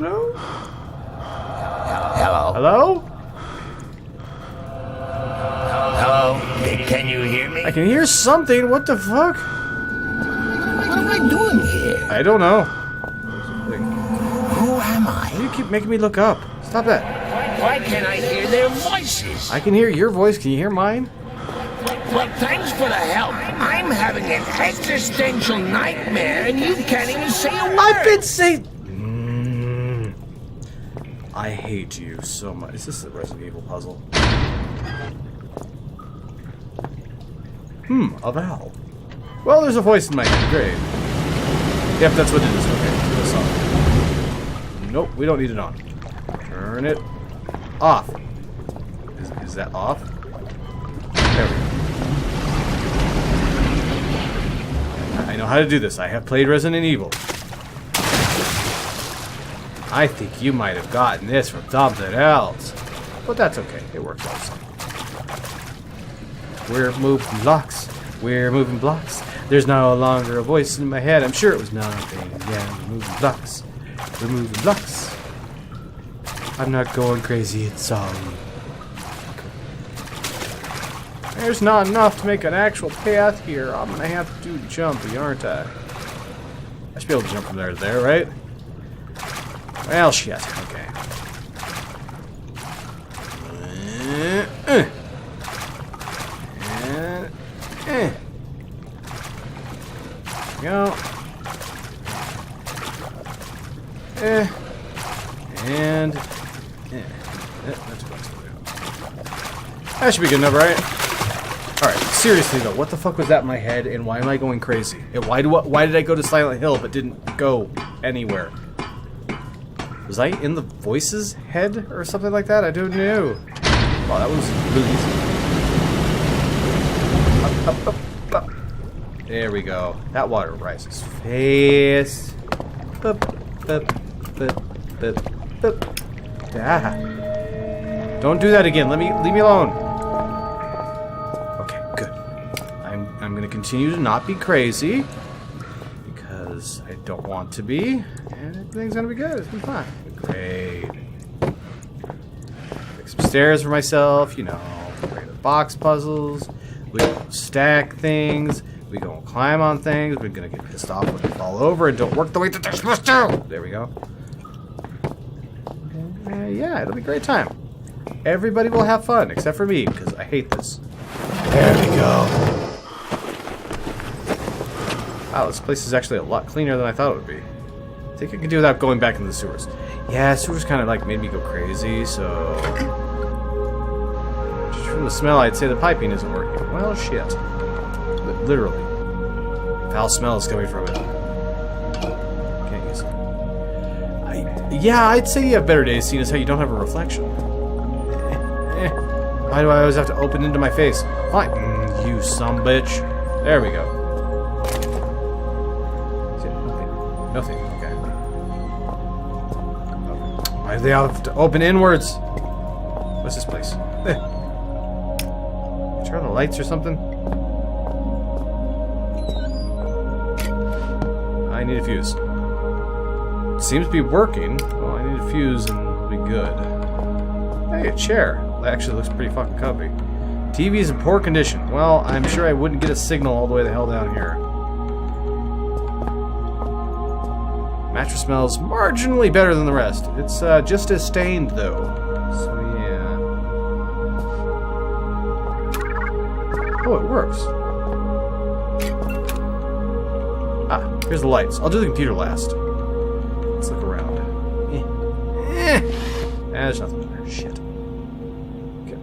Hello? Hello? Hello? Hello? Can you hear me? I can hear something. What the fuck? What am I doing here? I don't know. Who am I? Why do you keep making me look up? Stop that. Why can't I hear their voices? I can hear your voice. Can you hear mine? Well, thanks for the help. I'm having an existential nightmare, and you can't even say a word. I've been saying... I hate you so much. Is this a Resident Evil puzzle? A valve. Well, there's a voice in my head. Great. Yep, that's what it is. Okay, this on. Nope, we don't need it on. Turn it off. Is that off? There we go. I know how to do this. I have played Resident Evil. I think you might have gotten this from something else. But that's okay. It works also. We're moving blocks. We're moving blocks. There's no longer a voice in my head. I'm sure it was nothing. Yeah, we're moving blocks. We're moving blocks. I'm not going crazy. It's all... There's not enough to make an actual path here. I'm gonna have to do jumpy, aren't I? I should be able to jump from there to there, right? Well, shit. Okay. Go. And that's what that should be good enough, right? Alright, seriously though, what the fuck was that in my head, and why am I going crazy? And why did I go to Silent Hill but didn't go anywhere? Was I in the voice's head or something like that? I don't know. Wow, that was really easy. Up. There we go. That water rises fast. Ah. Don't do that again. leave me alone. Okay, good. I'm gonna continue to not be crazy because I don't want to be, and everything's gonna be good. It's gonna be fine. Great. Make some stairs for myself. You know, regular box puzzles. We go stack things. We go climb on things. We're gonna get pissed off when they fall over and don't work the way that they're supposed to. There we go. Yeah, it'll be a great time. Everybody will have fun, except for me, because I hate this. There we go. Wow, this place is actually a lot cleaner than I thought it would be. I think I can do without going back into the sewers. Yeah, sewers kind of like made me go crazy, so... Just from the smell, I'd say the piping isn't working. Well, shit. Literally. Foul smell is coming from it. Can't use it. Yeah, I'd say you have better days, seeing as how you don't have a reflection. Why do I always have to open into my face? Fine. You sumbitch. There we go. Nothing. Okay. Why do they have to open inwards? What's this place? Turn the lights or something? I need a fuse. Seems to be working. Well, I need a fuse and it'll be good. Hey, a chair. That actually looks pretty fucking comfy. TV is in poor condition. Well, I'm sure I wouldn't get a signal all the way the hell down here. Mattress smells marginally better than the rest. It's just as stained, though. So, yeah. Oh, it works. Ah, here's the lights. I'll do the computer last. Let's look around. There's nothing in there. Shit. Okay.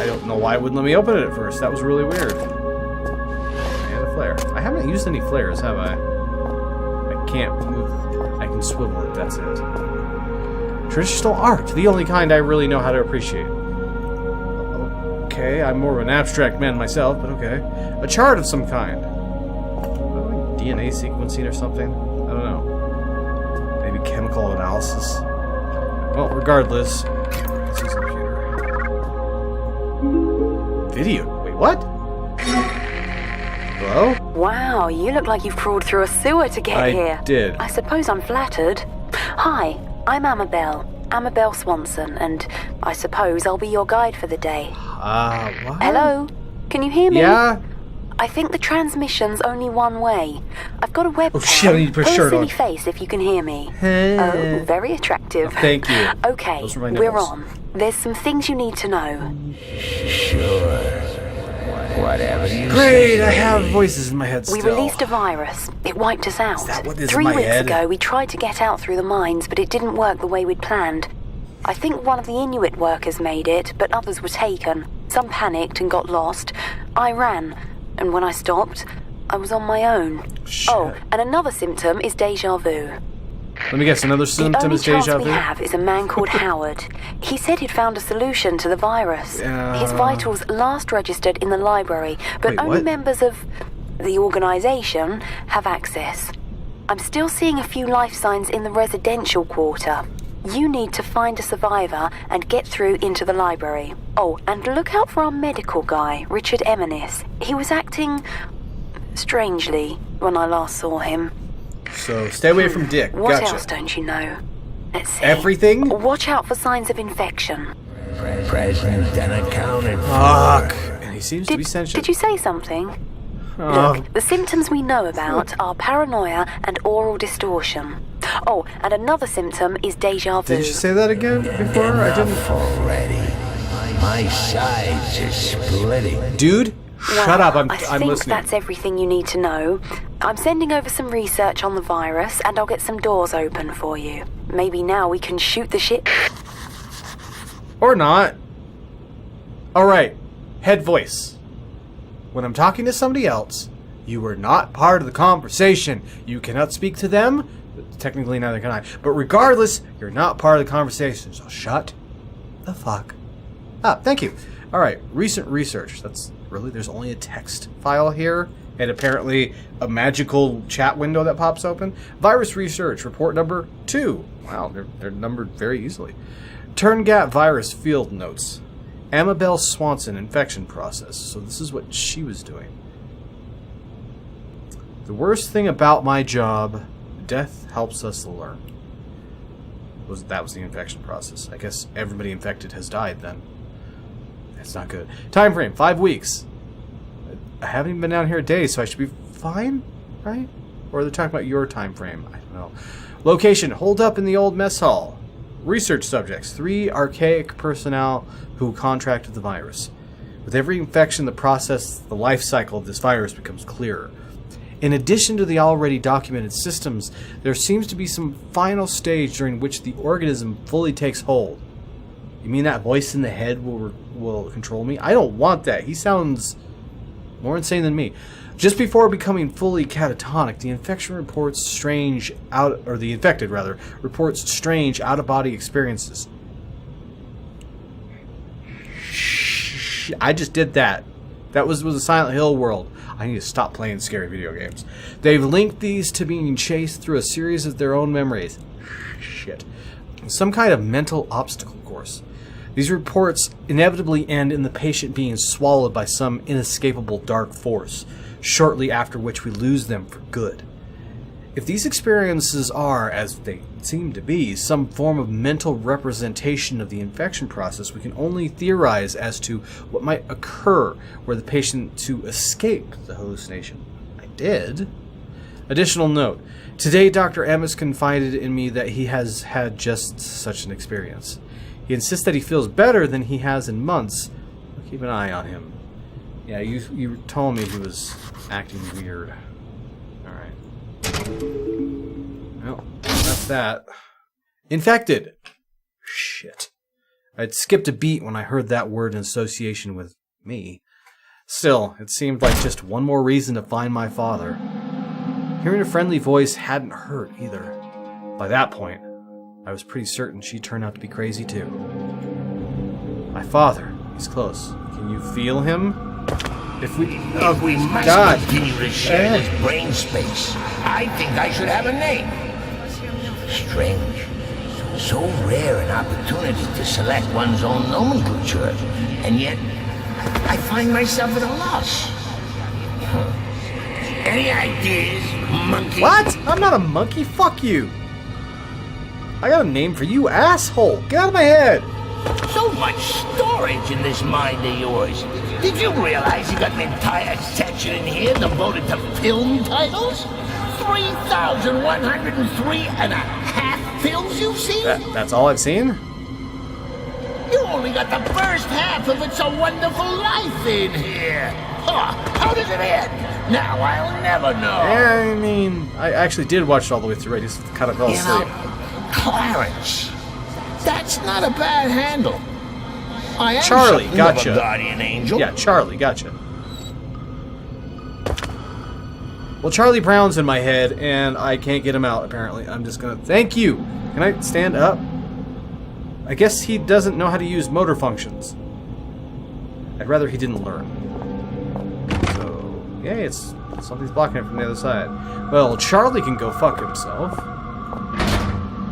I don't know why it wouldn't let me open it at first. That was really weird. And a flare. I haven't used any flares, have I? I can't move. I can swivel it. That's it. Traditional art. The only kind I really know how to appreciate. Okay, I'm more of an abstract man myself, but okay. A chart of some kind. DNA sequencing or something? I don't know. Maybe chemical analysis? Well, regardless, let's use the computer. Video? Wait, what? Hello? Wow, you look like you've crawled through a sewer to get here. I did. I suppose I'm flattered. Hi, I'm Amabel Swanson, and I suppose I'll be your guide for the day. What? Hello? Can you hear me? Yeah? I think the transmission's only one way. I've got a webcam. Oh shit, I need to put a shirt on. Silly face if you can hear me. Oh, very attractive. Oh, thank you. Okay, we're on. There's some things you need to know. Sure. Whatever you Great, say. I have voices in my head still. We released a virus. It wiped us out. Is that what is in 3 my weeks head? ago, we tried to get out through the mines, but it didn't work the way we'd planned. I think one of the Inuit workers made it, but others were taken. Some panicked and got lost. I ran, and when I stopped, I was on my own. Shit. Oh, and another symptom is deja vu. Let me guess, another symptom is deja The only chance vu? we have is a man called Howard. He said he'd found a solution to the virus. His vitals last registered in the library, but Wait, only what? members of the organization have access. I'm still seeing a few life signs in the residential quarter. You need to find a survivor and get through into the library. Oh, and look out for our medical guy, Richard Eminis. He was acting strangely when I last saw him. So, stay away from Dick. What Gotcha. else don't you know? Let's see. Everything? Watch out for signs of infection. Present and accounted for. Fuck. And he seems to be Did sentient. you say something? Oh, Look, the symptoms we know about are paranoia and oral distortion. Oh, and another symptom is deja vu. did you say that again before? I didn't. Enough already. My sides are splitting. Dude, shut up. I'm I think listening. that's everything you need to know. I'm sending over some research on the virus, and I'll get some doors open for you. Maybe now we can shoot the shit. Or not. Alright, head voice. When I'm talking to somebody else, you are not part of the conversation. You cannot speak to them. Technically, neither can I. But regardless, you're not part of the conversation. So shut the fuck up. Thank you. Alright, recent research. That's really, there's only a text file here. And apparently a magical chat window that pops open. Virus research, report number 2. Wow, they're numbered very easily. Turngat virus field notes. Amabel Swanson infection process. So this is what she was doing. The worst thing about my job, death helps us learn. That was the infection process. I guess everybody infected has died then. That's not good. Time frame, 5 weeks. I haven't even been down here a day, so I should be fine, right? Or they're talking about your time frame. I don't know. Location, hold up in the old mess hall. Research subjects, 3 archaic personnel who contracted the virus. With every infection, the life cycle of this virus becomes clearer. In addition to the already documented systems, there seems to be some final stage during which the organism fully takes hold. You mean that voice in the head will control me? I don't want that. He sounds more insane than me. Just before becoming fully catatonic, the infected reports strange out-of-body experiences. Shh, I just did that. That was a Silent Hill world. I need to stop playing scary video games. They've linked these to being chased through a series of their own memories. Shit. Some kind of mental obstacle course. These reports inevitably end in the patient being swallowed by some inescapable dark force, shortly after which we lose them for good. If these experiences are, as they seem to be, some form of mental representation of the infection process, we can only theorize as to what might occur were the patient to escape the hallucination. I did. Additional note. Today, Dr. Amos confided in me that he has had just such an experience. He insists that he feels better than he has in months. I'll keep an eye on him. Yeah, you told me he was acting weird. Alright. Well, that's that. Infected! Shit. I'd skipped a beat when I heard that word in association with me. Still, it seemed like just one more reason to find my father. Hearing a friendly voice hadn't hurt either. By that point, I was pretty certain she'd turn out to be crazy too. My father, he's close. Can you feel him? If we must God. continue to share this brain space, I think I should have a name. Strange. So rare an opportunity to select one's own nomenclature, and yet I find myself at a loss. Any ideas, monkey? What? I'm not a monkey. Fuck you. I got a name for you, asshole. Get out of my head. So much storage in this mind of yours. Did you realize you got an entire section in here devoted to film titles? 3,103 and a half films you've seen? That's all I've seen? You only got the first half of It's a Wonderful Life in here. Huh, how does it end? Now I'll never know. I mean, I actually did watch it all the way through. I just kind of fell You asleep. know, Clarence, that's not a bad handle. I am Charlie, something of gotcha. a guardian angel. Yeah, Charlie, gotcha. Well, Charlie Brown's in my head, and I can't get him out, apparently. I'm just gonna... Thank you! Can I stand up? I guess he doesn't know how to use motor functions. I'd rather he didn't learn. So, yeah, it's... something's blocking it from the other side. Well, Charlie can go fuck himself.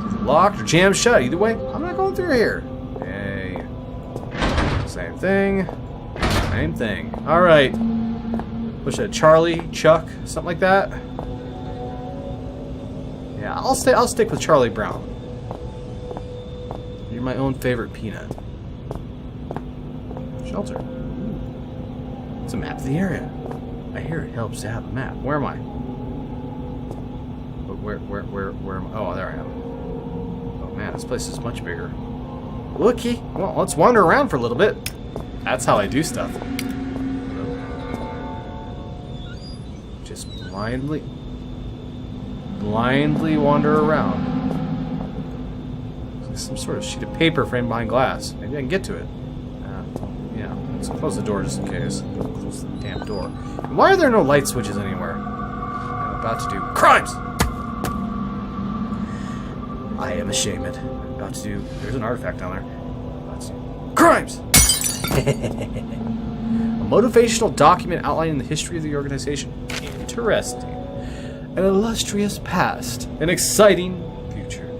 Is it locked or jammed shut? Either way, I'm not going through here. Okay. Same thing. Same thing. Alright. What's that? Charlie, Chuck, something like that? Yeah, I'll stick with Charlie Brown. You're my own favorite peanut. Shelter. It's a map of the area. I hear it helps to have a map. Where am I? Where am I? Oh, there I am. Oh man, this place is much bigger. Looky. Well, let's wander around for a little bit. That's how I do stuff. Just blindly wander around. There's some sort of sheet of paper framed behind glass. Maybe I can get to it. Yeah, let's close the door just in case. Close the damn door. And why are there no light switches anywhere? I'm about to do crimes! I am ashamed. I'm about to do... There's an artifact down there. I'm about to do crimes! A motivational document outlining the history of the organization. Interesting. An illustrious past. An exciting future.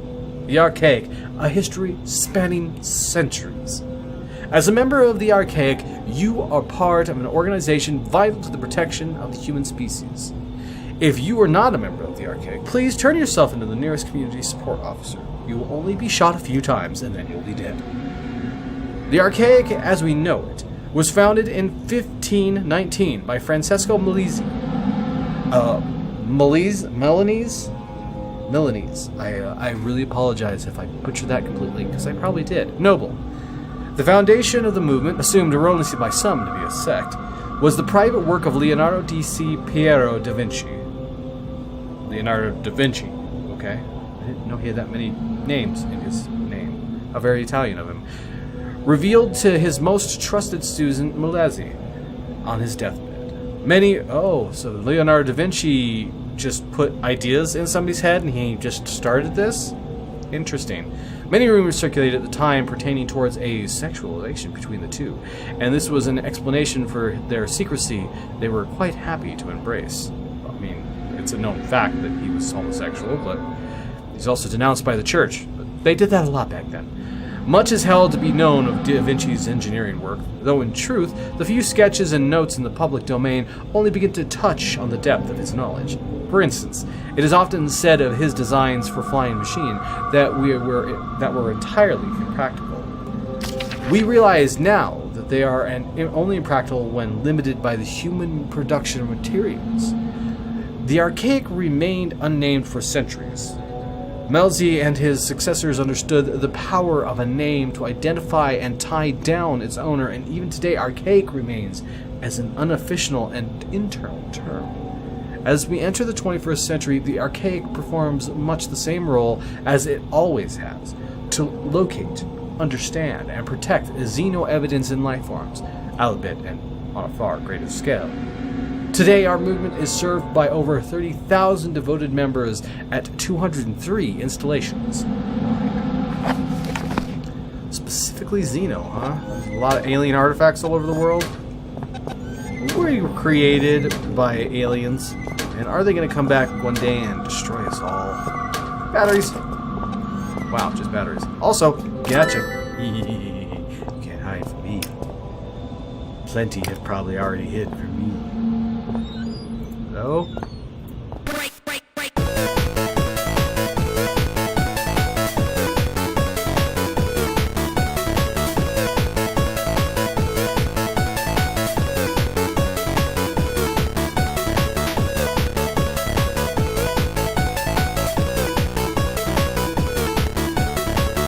The Archaic, a history spanning centuries. As a member of the Archaic, you are part of an organization vital to the protection of the human species. If you are not a member of the Archaic, please turn yourself into the nearest community support officer. You will only be shot a few times and then you'll be dead. The Archaic, as we know it, was founded in 1519 by Francesco Milanese. Milanese. I really apologize if I butchered that completely, because I probably did. Noble. The foundation of the movement, assumed erroneously by some to be a sect, was the private work of Leonardo Piero da Vinci. Leonardo da Vinci, okay? I didn't know he had that many names in his name. How very Italian of him. Revealed to his most trusted student, Milesi, on his deathbed. So Leonardo da Vinci just put ideas in somebody's head and he just started this? Interesting. Many rumors circulated at the time pertaining towards a sexual relation between the two, and this was an explanation for their secrecy they were quite happy to embrace. I mean, it's a known fact that he was homosexual, but he's also denounced by the church. But they did that a lot back then. Much is held to be known of Da Vinci's engineering work, though in truth, the few sketches and notes in the public domain only begin to touch on the depth of his knowledge. For instance, it is often said of his designs for flying machine that were entirely impractical. We realize now that they are only impractical when limited by the human production of materials. The Archaic remained unnamed for centuries. Melzi and his successors understood the power of a name to identify and tie down its owner, and even today Archaic remains as an unofficial and internal term. As we enter the 21st century, the Archaic performs much the same role as it always has, to locate, understand, and protect xeno-evidence in life forms, albeit and on a far greater scale. Today, our movement is served by over 30,000 devoted members at 203 installations. Specifically Xeno, huh? There's a lot of alien artifacts all over the world. We were created by aliens, and are they going to come back one day and destroy us all? Batteries! Wow, just batteries. Also, gotcha. You can't hide from me. Plenty have probably already hid from me. Hello?